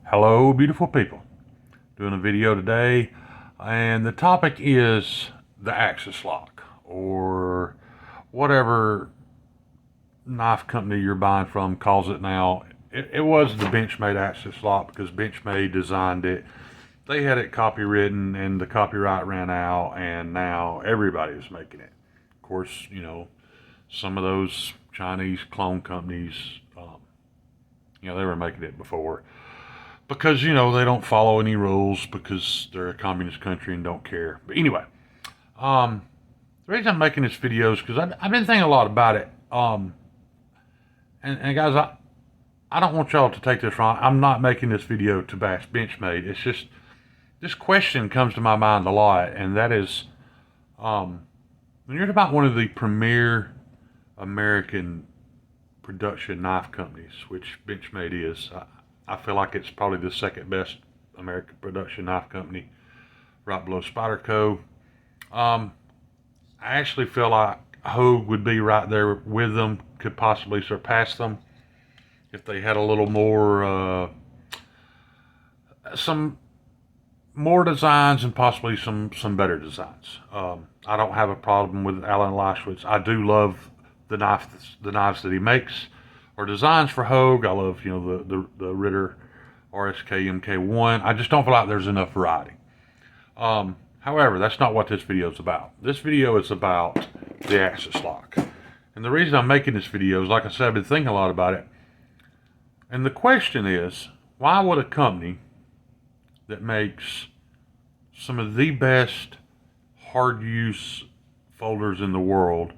Hello, beautiful people. Doing a video today, and the topic is the Axis lock, or whatever knife company you're buying from calls it now. It was the Benchmade Axis lock because Benchmade designed it. They had it copywritten, and the copyright ran out, and now everybody is making it. Of course, some of those Chinese clone companies, they were making it before because they don't follow any rules because they're a communist country and don't care. But anyway, um, the reason I'm making this video is because I've been thinking a lot about it. And guys, I don't want y'all to take this wrong. I'm not making this video to bash Benchmade. It's just this question comes to my mind a lot, and that is, when you're about one of the premier American production knife companies, which Benchmade is. I feel like it's probably the second best American production knife company, right below Spyderco. I actually feel like Hogue would be right there with them, could possibly surpass them if they had a little more, some more designs and possibly some better designs. I don't have a problem with Alan Leischwitz. I do love the knives that he makes or designs for Hogue. I love the Ritter RSK MK1. I just don't feel like there's enough variety. However, that's not what this video is about. This video is about the Axis lock. And the reason I'm making this video is, like I said, I've been thinking a lot about it. And the question is, why would a company that makes some of the best hard use folders in the world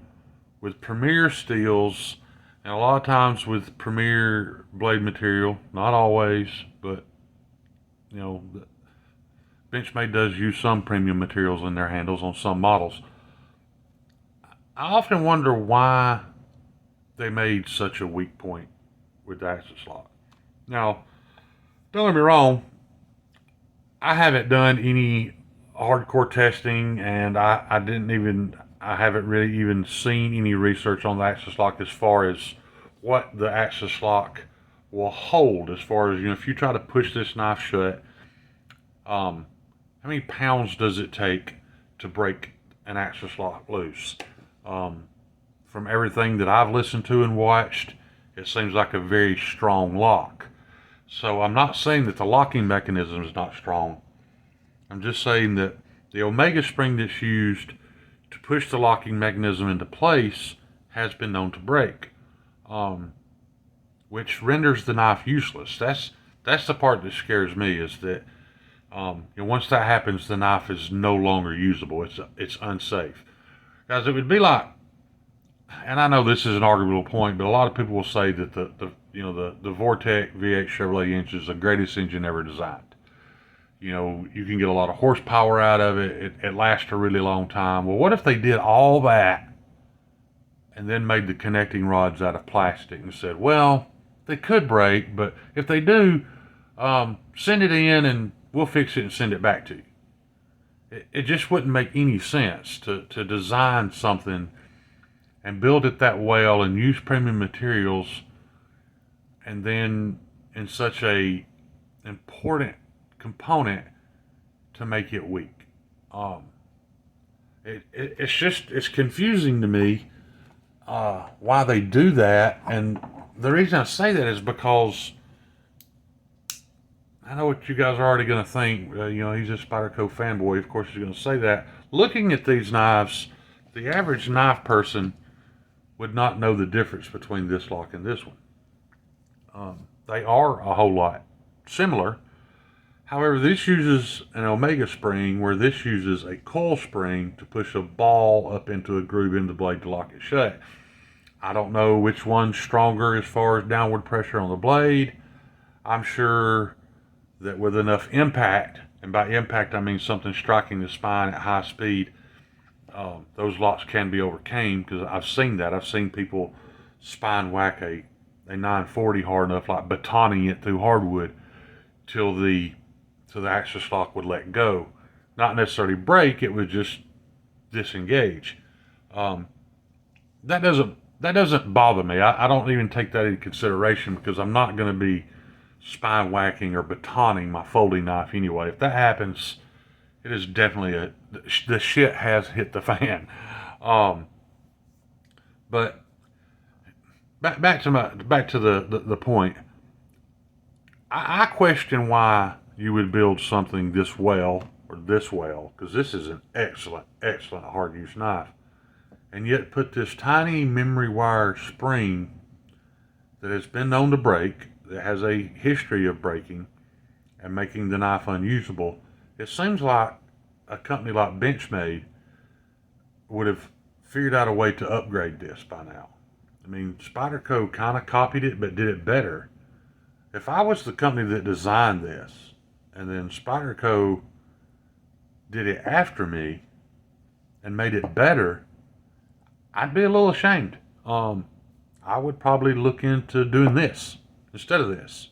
with premier steels and a lot of times with premier blade material, not always, but Benchmade does use some premium materials in their handles on some models. I often wonder why they made such a weak point with the Axis lock. Now, don't get me wrong, I haven't done any hardcore testing, and I haven't really even seen any research on the Axis lock as far as what the Axis lock will hold. As far as, if you try to push this knife shut, how many pounds does it take to break an Axis lock loose? From everything that I've listened to and watched, it seems like a very strong lock. So I'm not saying that the locking mechanism is not strong. I'm just saying that the Omega spring that's used to push the locking mechanism into place has been known to break, which renders the knife useless. That's the part that scares me, is that once that happens, the knife is no longer usable. It's unsafe. Guys, it would be like, and I know this is an arguable point, but a lot of people will say that the Vortec V8 Chevrolet engine is the greatest engine ever designed. You can get a lot of horsepower out of it. It lasts a really long time. Well, what if they did all that and then made the connecting rods out of plastic and said, well, they could break, but if they do, send it in and we'll fix it and send it back to you. It just wouldn't make any sense to design something and build it that well and use premium materials, and then in such a important component to make it weak. It's confusing to me why they do that, and the reason I say that is because I know what you guys are already going to think. He's a Spyderco fanboy. Of course, he's going to say that. Looking at these knives, the average knife person would not know the difference between this lock and this one. They are a whole lot similar. However, this uses an Omega spring, where this uses a coil spring to push a ball up into a groove in the blade to lock it shut. I don't know which one's stronger as far as downward pressure on the blade. I'm sure that with enough impact, and by impact I mean something striking the spine at high speed, those locks can be overcame, because I've seen that. I've seen people spine whack a 940 hard enough, like batoning it through hardwood, till the Axis lock would let go. Not necessarily break, it would just disengage. That doesn't bother me. I don't even take that into consideration, because I'm not going to be spine whacking or batoning my folding knife anyway. If that happens, it is definitely the shit has hit the fan. Um, but back to the point. I question why you would build something this well or this well, because this is an excellent hard use knife, and yet put this tiny memory wire spring that has been known to break, that has a history of breaking and making the knife unusable. It seems like a company like Benchmade would have figured out a way to upgrade this by now. I mean, Spyderco kind of copied it, but did it better. If I was the company that designed this, and then Spyderco did it after me and made it better, I'd be a little ashamed. I would probably look into doing this instead of this.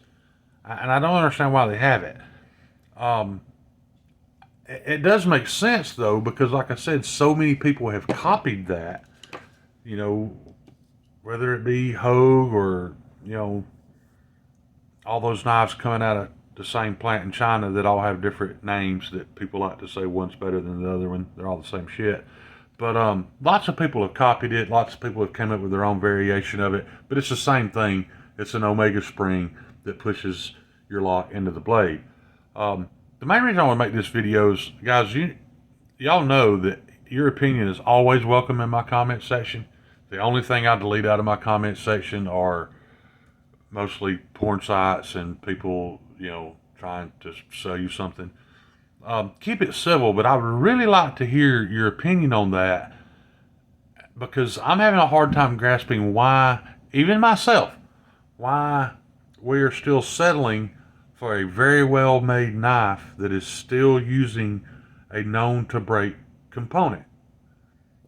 And I don't understand why they have it. It does make sense, though, because like I said, so many people have copied that, you know, whether it be Hogue or, you know, all those knives coming out of the same plant in China that all have different names that people like to say one's better than the other one. They're all the same shit. But lots of people have copied it. Lots of people have come up with their own variation of it. But it's the same thing. It's an Omega spring that pushes your lock into the blade. The main reason I want to make this video is, guys, y'all know that your opinion is always welcome in my comment section. The only thing I delete out of my comment section are mostly porn sites and people, you know, trying to sell you something. Keep it civil, but I would really like to hear your opinion on that, because I'm having a hard time grasping why, even myself, why we are still settling for a very well made knife that is still using a known to break component.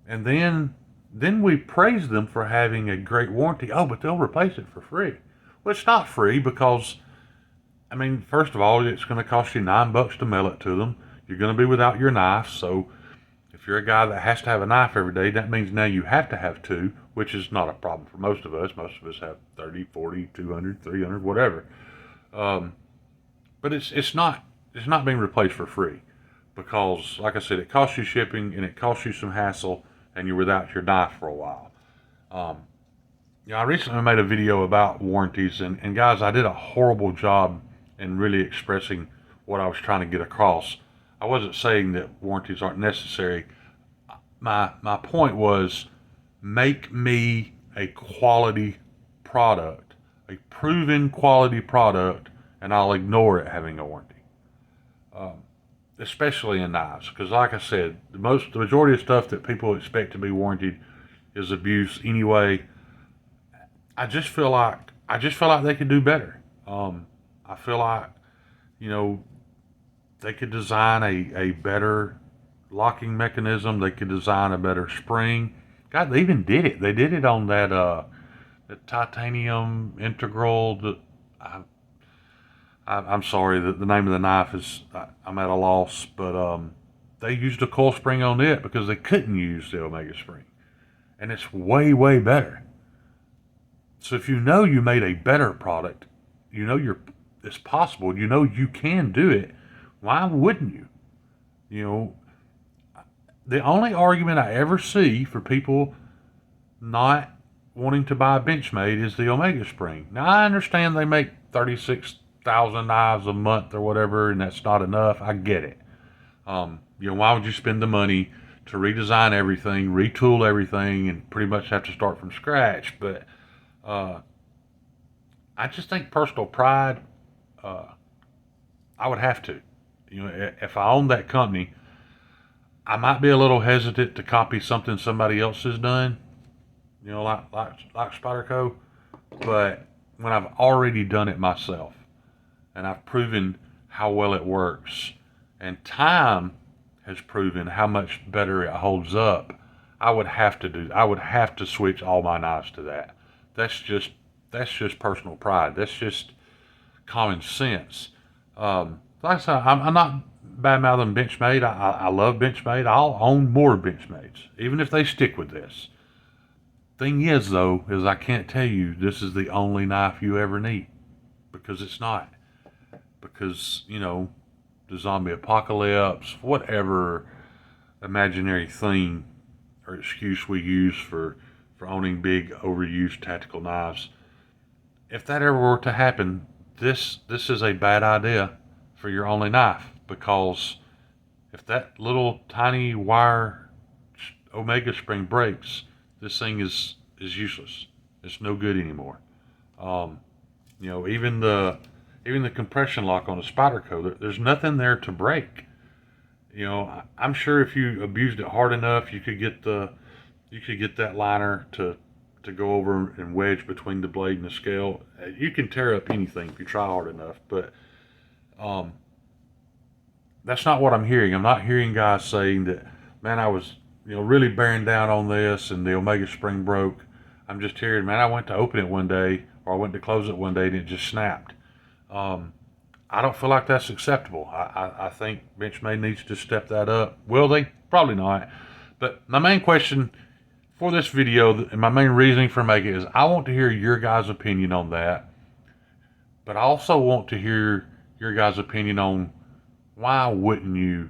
And then we praise them for having a great warranty. Oh, but they'll replace it for free. Well, it's not free because, I mean, first of all, it's going to cost you $9 to mail it to them. You're going to be without your knife. So if you're a guy that has to have a knife every day, that means now you have to have two, which is not a problem for most of us. Most of us have 30, 40, 200, 300, whatever. But it's not being replaced for free, because, like I said, it costs you shipping and it costs you some hassle, and you're without your knife for a while. You know, I recently made a video about warranties, and guys, I did a horrible job in really expressing what I was trying to get across. I wasn't saying that warranties aren't necessary. My point was, make me a quality product, a proven quality product, and I'll ignore it having a warranty. Especially in knives, because like I said, the majority of stuff that people expect to be warranted is abuse anyway. I just feel like they could do better. I feel like, you know, they could design a better locking mechanism. They could design a better spring. God, they even did it. They did it on that titanium integral. I'm sorry, the name of the knife is, I'm at a loss, but they used a coil spring on it because they couldn't use the Omega spring. And it's way, way better. So if you know you made a better product, you know it's possible, you know you can do it, why wouldn't you? You know, the only argument I ever see for people not wanting to buy Benchmade is the Omega spring. Now, I understand they make 36,000 knives a month or whatever, and that's not enough. I get it. You know, why would you spend the money to redesign everything, retool everything, and pretty much have to start from scratch? But I just think personal pride, I would have to. You know, if I owned that company, I might be a little hesitant to copy something somebody else has done, you know, like Spyderco. But when I've already done it myself, and I've proven how well it works, and time has proven how much better it holds up, I would have to switch all my knives to that. That's just personal pride. That's just common sense. Like I said, I'm not bad-mouthing Benchmade. I love Benchmade. I'll own more Benchmades, even if they stick with this. Thing is, though, is I can't tell you this is the only knife you ever need. because it's not. Because, you know, the zombie apocalypse, whatever imaginary thing or excuse we use for owning big overused tactical knives, if that ever were to happen, this is a bad idea for your only knife, because if that little tiny wire Omega spring breaks, this thing is useless. It's no good anymore. Um, you know, even the compression lock on the Spyderco, there's nothing there to break. You know, I'm sure if you abused it hard enough, you could get that liner to go over and wedge between the blade and the scale. You can tear up anything if you try hard enough, but um, that's not what I'm hearing. I'm not hearing guys saying that, man, I was, you know, really bearing down on this and the Omega spring broke. I'm just hearing, man, I went to open it one day or I went to close it one day and it just snapped. Um, I don't feel like that's acceptable. I think Benchmade needs to step that up. Will they? Probably not. But my main question for this video and my main reasoning for making it is I want to hear your guys' opinion on that. But I also want to hear your guys' opinion on why wouldn't you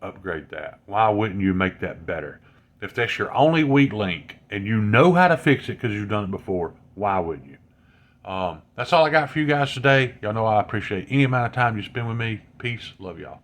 upgrade that? Why wouldn't you make that better? If that's your only weak link and you know how to fix it because you've done it before, why wouldn't you? That's all I got for you guys today. Y'all know I appreciate any amount of time you spend with me. Peace. Love y'all.